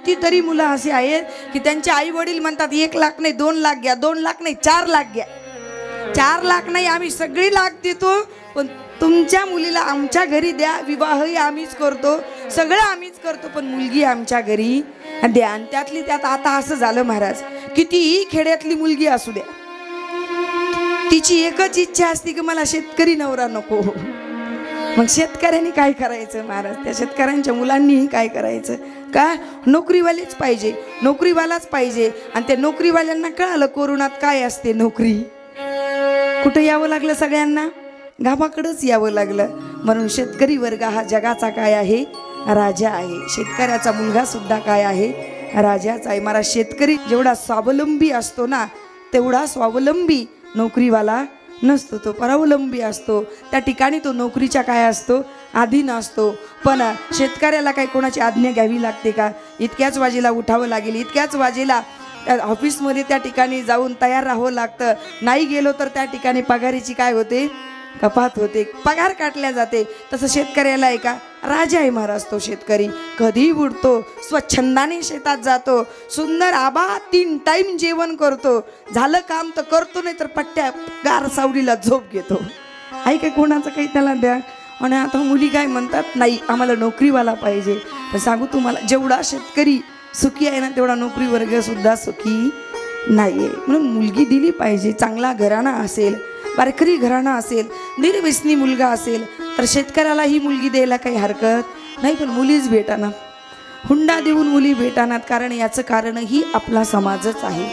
कितीतरी मुलं असे आहेत की त्यांचे आई वडील म्हणतात 1 लाख नाही 2 लाख घ्या, 2 लाख नाही 4 लाख घ्या, 4 लाख नाही आम्ही सगळी लाख देतो, पण तुमच्या मुलीला आमच्या घरी द्या, विवाहही आम्हीच करतो, सगळं आम्हीच करतो, पण मुलगी आमच्या घरी द्या. आणि त्यातली त्यात आता असं झालं महाराज, कितीही खेड्यातली मुलगी असू द्या, तिची एकच इच्छा असते की मला शेतकरी नवरा नको. मग शेतकऱ्यांनी काय करायचं महाराज, त्या शेतकऱ्यांच्या मुलांनीही काय करायचं, का नोकरीवालेच पाहिजे, नोकरीवालाच पाहिजे. आणि त्या नोकरीवाल्यांना कळालं कोरोनात काय असते नोकरी, कुठं यावं लागलं सगळ्यांना, गावाकडंच यावं लागलं. म्हणून शेतकरी वर्ग हा जगाचा काय आहे, राजा आहे. शेतकऱ्याचा मुलगा सुद्धा काय आहे, राजाच आहे. मला शेतकरी जेवढा स्वावलंबी असतो ना, तेवढा स्वावलंबी नोकरीवाला नसतो, तो परावलंबी असतो. त्या ठिकाणी तो नोकरीच्या काय असतो, अधीन असतो. पण शेतकऱ्याला काही कोणाची आज्ञा घ्यावी लागते का, इतक्याच वाजेला उठावं लागेल, इतक्याच वाजेला ऑफिसमध्ये त्या ठिकाणी जाऊन तयार राहावं लागतं, नाही गेलो तर त्या ठिकाणी पगारीची काय होते, कपात होते, पगार काटल्या जाते. तसं शेतकऱ्याला आहे का, राजा आहे महाराज तो शेतकरी. कधी उठतो, स्वच्छंदाने शेतात जातो, सुंदर आबा 3 टाइम जेवण करतो, झालं काम तर करतो, नाही तर पट्ट्या गार सावलीला झोप घेतो. आहे काय कोणाचं काही त्याला द्या. आणि आता मुली काय म्हणतात, नाही आम्हाला नोकरीवाला पाहिजे. तर सांगू तुम्हाला, जेवढा शेतकरी सुखी आहे ना, तेवढा नोकरी वर्ग सुद्धा सुखी नाही आहे. म्हणून मुलगी दिली पाहिजे. चांगला घराणा असेल, वारकरी घराणा असेल, निर्व्यसनी मुलगा असेल तर शेतकऱ्याला ही मुलगी द्यायला काही हरकत नाही. पण मुलीच भेटाना, हुंडा देऊन मुली भेटानात. कारण याचं कारणही आपला समाजच आहे,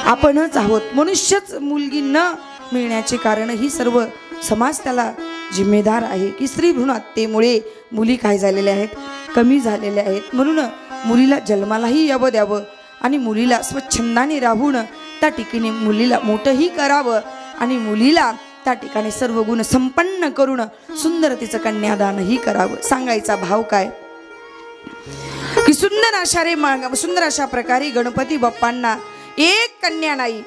आपणच आहोत. मनुष्यच मुलगी न मिळण्याचे कारण ही सर्व समाज त्याला जिम्मेदार आहे. की स्त्री भ्रूण हत्येमुळे मुली काय झालेल्या आहेत, कमी झालेल्या आहेत. म्हणून मुलीला जन्मालाही यावं द्यावं आणि मुलीला स्वच्छंदाने राहून त्या ठिकाणी मुलीला मोठंही करावं आणि मुलीला त्या ठिकाणी सर्व गुण संपन्न करून सुंदर तिचं कन्यादानही करावं. सांगायचा भाव काय की सुंदर अशा प्रकारे गणपती बाप्पांना एक कन्या नाही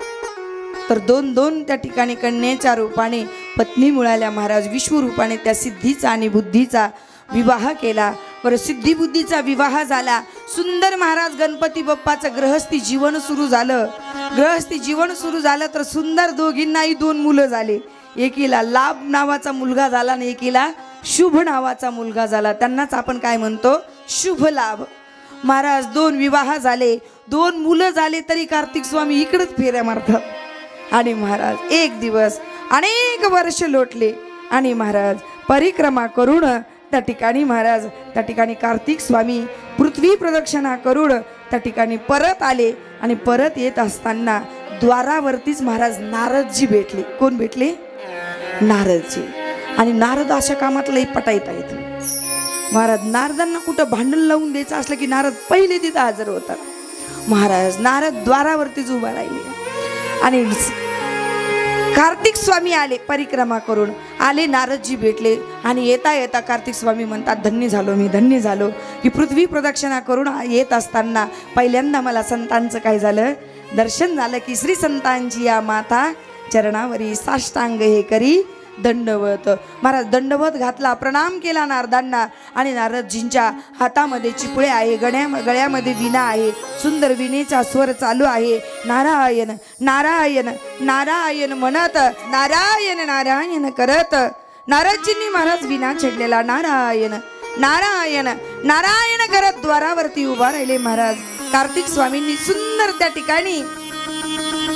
तर 2 त्या ठिकाणी कन्येच्या रूपाने पत्नी मिळाल्या. महाराज विश्वरूपाने त्या सिद्धीचा आणि बुद्धीचा विवाह केला. बरं, सिद्धी बुद्धीचा विवाह झाला. सुंदर महाराज गणपती बाप्पाचं गृहस्थी जीवन सुरू झालं. गृहस्थी जीवन सुरू झालं तर सुंदर दोघींनाही 2 मुलं झाले. एकीला लाभ नावाचा मुलगा झाला आणि एकीला शुभ नावाचा मुलगा झाला. त्यांनाच आपण काय म्हणतो, शुभ लाभ. महाराज 2 विवाह झाले, 2 मुलं झाले तरी कार्तिक स्वामी इकडेच फेऱ्या मारतात. आणि महाराज एक दिवस अनेक वर्ष लोटले आणि महाराज परिक्रमा करून त्या ठिकाणी महाराज त्या ठिकाणी कार्तिक स्वामी पृथ्वी प्रदक्षिणा करून त्या ठिकाणी परत आले. आणि परत येत असताना द्वारावरतीच महाराज नारदजी भेटले. कोण भेटले, नारदजी. आणि नारद अशा कामात लई पटाईत आहेत महाराज. नारदांना कुठं भांडण लावून द्यायचं असलं की नारद पहिले तिथं हजर होतात. महाराज नारद द्वारावरतीच उभा राहिले आणि कार्तिक स्वामी आले, परिक्रमा करून आले. नारदजी भेटले आणि येता येता कार्तिक स्वामी म्हणतात, धन्य झालो मी, धन्य झालो की पृथ्वी प्रदक्षिणा करून येत असताना पहिल्यांदा मला संतांचं काय झालं, दर्शन झालं. की श्री संतांची या माता चरणावरी साष्टांग हे करी दंडवत. महाराज दंडवत घातला, प्रणाम केला नारदांना. आणि नारदजींच्या हातामध्ये चिपळे आहे, गळ्यामध्ये विणा आहे, सुंदर विणेचा स्वर चालू आहे. नारायण नारायण नारायण म्हणत नारायण नारायण करत नारदजींनी महाराज विणा छेडलेला नारायण नारायण नारायण करत द्वारावरती उभा राहिले. महाराज कार्तिक स्वामींनी सुंदर त्या ठिकाणी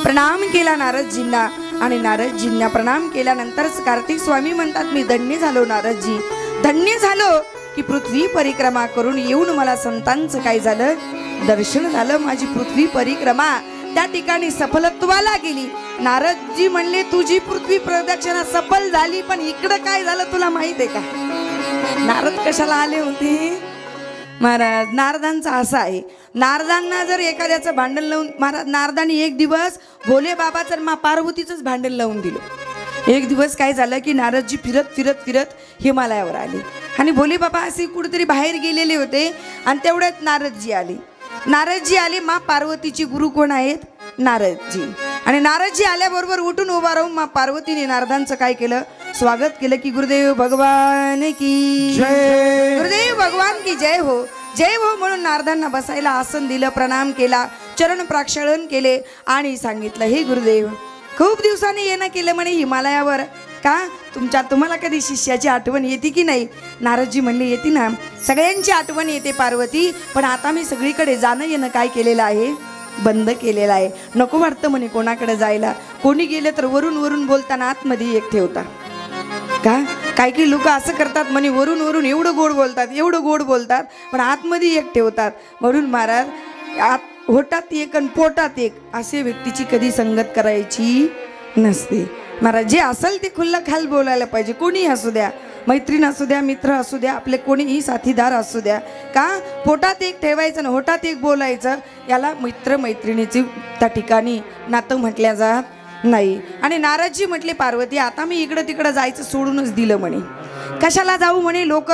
प्रणाम केला नारदजींना. आणि नारदजींना प्रणाम केल्यानंतरच कार्तिक स्वामी म्हणतात, मी धन्य झालो नारदजी, धन्य झालो की पृथ्वी परिक्रमा करून येऊन मला संतांचं काय झालं, दर्शन झालं. माझी पृथ्वी परिक्रमा त्या ठिकाणी सफलत्वाला गेली. नारदजी म्हणले, तुझी पृथ्वी प्रदक्षिणा सफल झाली, पण इकडं काय झालं तुला माहित आहे का? नारद कशाला आले होते महाराज? नारदांचा असा आहे, नारदांना जर एखाद्याचं भांडण लावून, महाराज नारदांनी एक दिवस भोले बाबाचं मा पार्वतीचंच भांडण लावून दिलं. एक दिवस काय झालं की नारदजी फिरत फिरत फिरत हिमालयावर आले आणि भोले बाबा असे कुठेतरी बाहेर गेलेले होते. आणि तेवढ्यात नारदजी आले. नारदजी आले, मा पार्वतीची गुरु कोण आहेत? नारदजी. आणि नारदजी आल्याबरोबर उठून उभा राहून मा पार्वतीने नारदांचं काय केलं, स्वागत केलं की गुरुदेव भगवान की जय, गुरुदेव भगवान की जय हो. जय हो म्हणून नारदांना बसायला आसन दिलं, प्रणाम केला, चरण प्रक्षालन केले आणि सांगितलं, हे गुरुदेव, खूप दिवसांनी येणं केलं म्हणे हिमालयावर, का तुम्हाला कधी शिष्याची आठवण येते की नाही? नारदजी म्हणले, येते ना, सगळ्यांची आठवण येते पार्वती, पण आता मी सगळीकडे जाणं येणं काय केलेलं आहे? बंद केलेलं आहे. नको वाटतं म्हणे कोणाकडे जायला. कोणी गेले तर वरून वरून बोलताना आतमध्ये एक ठेवता का? काही लोक असं करतात म्हणे, वरून वरून एवढं गोड बोलतात पण आतमध्ये एक ठेवतात. म्हणून महाराज, होटात एक आणि पोटात एक असे व्यक्तीची कधी संगत करायची नसते. महाराज, जे असेल ते खुल्लं खाल बोलायला पाहिजे. कोणीही असू द्या, मैत्रीण असू द्या, मित्र असू द्या, आपले कोणीही साथीदार असू द्या, का पोटात एक ठेवायचं ना होटात एक बोलायचं, याला मित्र मैत्रिणीची त्या ठिकाणी नातं म्हटल्या जात नाही. आणि नारदजी म्हटले, पार्वती, आता मी इकडं तिकडं जायचं सोडूनच दिलं म्हणे. कशाला जाऊ म्हणे? लोक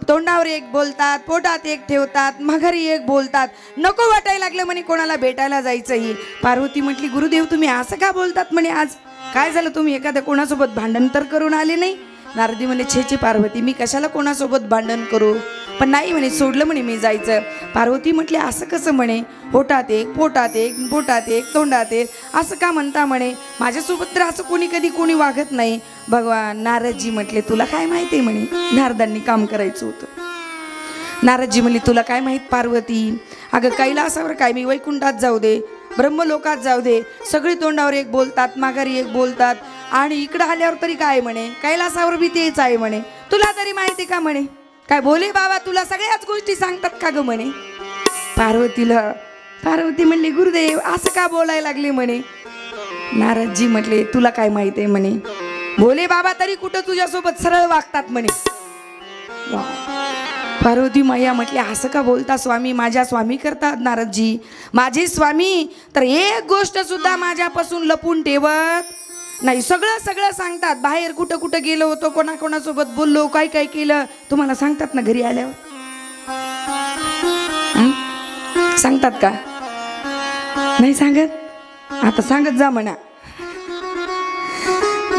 तोंडावर एक बोलतात, पोटात एक ठेवतात, माघारी एक बोलतात, नको वाटायला लागलं म्हणे कोणाला भेटायला जायचंही. पार्वती म्हटली, गुरुदेव, तुम्ही असं का बोलतात म्हणे? आज काय झालं? तुम्ही एखाद्या कोणासोबत भांडण तर करून आले नाही? नारदी म्हणे, छे पार्वती, मी कशाला कोणासोबत भांडण करू? पण नाही म्हणे, सोडलं म्हणे मी जायचं. पार्वती म्हटली, असं कसं म्हणे? होटात एक, पोटात एक, पोटात एक, तोंडात एक, असं का म्हणता म्हणे? माझ्यासोबत तर असं कधी कोणी वागत नाही. भगवान नारदजी म्हटले, तुला काय माहिती आहे म्हणे? नारदांनी काम करायचं होतं. नारदजी म्हणले, तुला काय माहीत पार्वती? अगं कैलासावर काय, मी वैकुंठात जाऊ दे, ब्रह्मलोकात जाऊ दे, सगळी तोंडावर एक बोलतात, माघारी एक बोलतात, आणि इकडं आल्यावर तरी काय म्हणे? कैलासावर बी तेच आहे म्हणे. तुला तरी माहिती का म्हणे? काय भोले बाबा तुला सगळ्याच गोष्टी सांगतात का ग म्हणे? पार्वती म्हणली, गुरुदेव, असं का बोलायला लागले म्हणे? नारदजी म्हटले, तुला काय माहिती आहे म्हणे? भोले बाबा तरी कुठं तुझ्यासोबत सरळ वागतात म्हणे. पार्वती मैया म्हटले, असं का बोलता स्वामी? माझ्या स्वामी करतात नारदजी, माझे स्वामी तर एक गोष्ट सुद्धा माझ्यापासून लपून ठेवत नाही. सगळं सांगतात. बाहेर कुठं गेलो होतो, कोणासोबत बोललो, काय केलं, तुम्हाला सांगतात ना घरी आल्यावर? सांगतात का? नाही सांगत? आता सांगत जा म्हणा.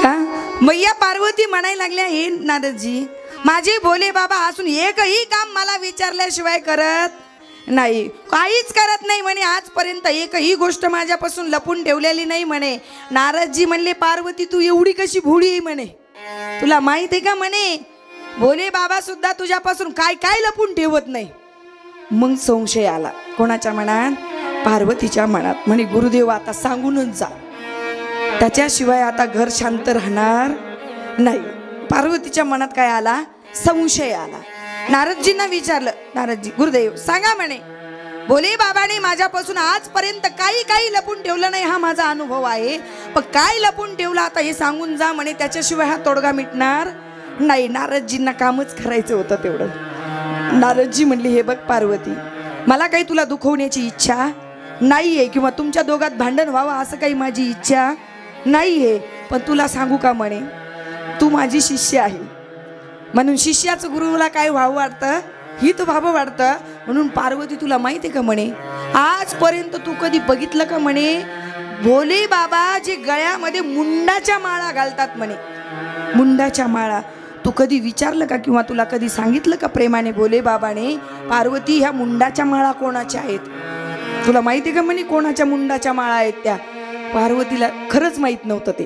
का मैया पार्वती म्हणायला लागल्या, हे नारदजी, माझे भोले बाबा असून एकही काम मला विचारल्याशिवाय करत नाही, काहीच करत नाही म्हणे. आजपर्यंत एकही गोष्ट माझ्यापासून लपून ठेवलेली नाही म्हणे. नारदजी म्हणले, पार्वती, तू एवढी कशी भोळी आहे म्हणे? तुला माहित आहे का म्हणे, भोले बाबा सुद्धा तुझ्यापासून काय लपून ठेवत नाही. मग संशय आला कोणाच्या मनात? पार्वतीच्या मनात. म्हणे, गुरुदेव, आता सांगूनच जा, त्याच्याशिवाय आता घर शांत राहणार नाही. पार्वतीच्या मनात काय आला? संशय आला. नारदजींना विचारलं, नारदजी, गुरुदेव सांगा म्हणे, भोले बाबाने माझ्यापासून आजपर्यंत काही लपून ठेवलं नाही, हा माझा अनुभव आहे, पण काय लपून ठेवलं आता हे सांगून जा म्हणे, त्याच्याशिवाय हा तोडगा मिटणार नाही. नारदजींना कामच करायचं होतं तेवढं. नारदजी म्हणले, हे बघ पार्वती, मला काही तुला दुखवण्याची इच्छा नाहीये, किंवा तुमच्या दोघात भांडण व्हावं असं काही माझी इच्छा नाहीये, पण तुला सांगू का म्हणे, तू माझी शिष्य आहे, म्हणून शिष्याचं गुरुला काय व्हावं वाटतं, हित व्हावं वाटतं. म्हणून पार्वती, तुला माहिती आहे का म्हणे, आजपर्यंत तू कधी बघितलं का म्हणे, भोले बाबा जे गळ्यामध्ये मुंडाच्या माळा घालतात म्हणे, मुंडाच्या माळा, तू कधी विचारलं का, किंवा तुला कधी सांगितलं का प्रेमाने भोले बाबाने, पार्वती, ह्या मुंडाच्या माळा कोणाच्या आहेत? तुला माहिती आहे का म्हणे कोणाच्या मुंडाच्या माळा आहेत त्या? पार्वतीला खरंच माहित नव्हतं ते.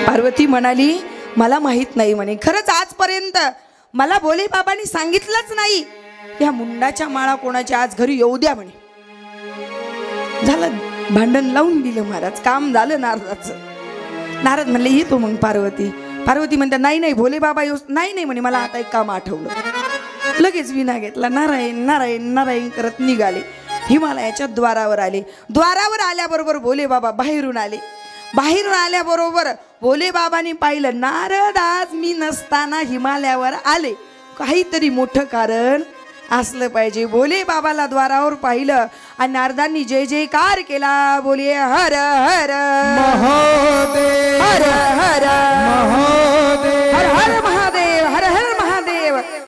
पार्वती म्हणाली, मला माहित नाही म्हणे, खरंच आजपर्यंत मला भोले बाबांनी सांगितलंच नाही ह्या मुंडाच्या माळा कोणाच्या, आज घरी येऊ द्या म्हणे. झालं, भांडण लावून दिलं महाराज, काम झालं नारदाचं. नारद म्हणले, येतो मग पार्वती. पार्वती म्हणते, नाही भोले बाबा येऊ नाही म्हणे, मला आता एक काम आठवलं. लगेच विना घेतला, नारायण नारायण नारायण करत निघाले. हिमालयाच्या द्वारावर आले. द्वारावर आल्याबरोबर भोले बाबा बाहेरून आले. बाहेरून आल्याबरोबर भोले बाबांनी पाहिलं, नारद आज मी नसताना हिमालयावर आले, काहीतरी मोठं कारण असलं पाहिजे. भोले बाबाला द्वारावर पाहिलं आणि नारदांनी जय जयकार केला. बोलिये हर हर महादेव, हर हर महादेव, हर हर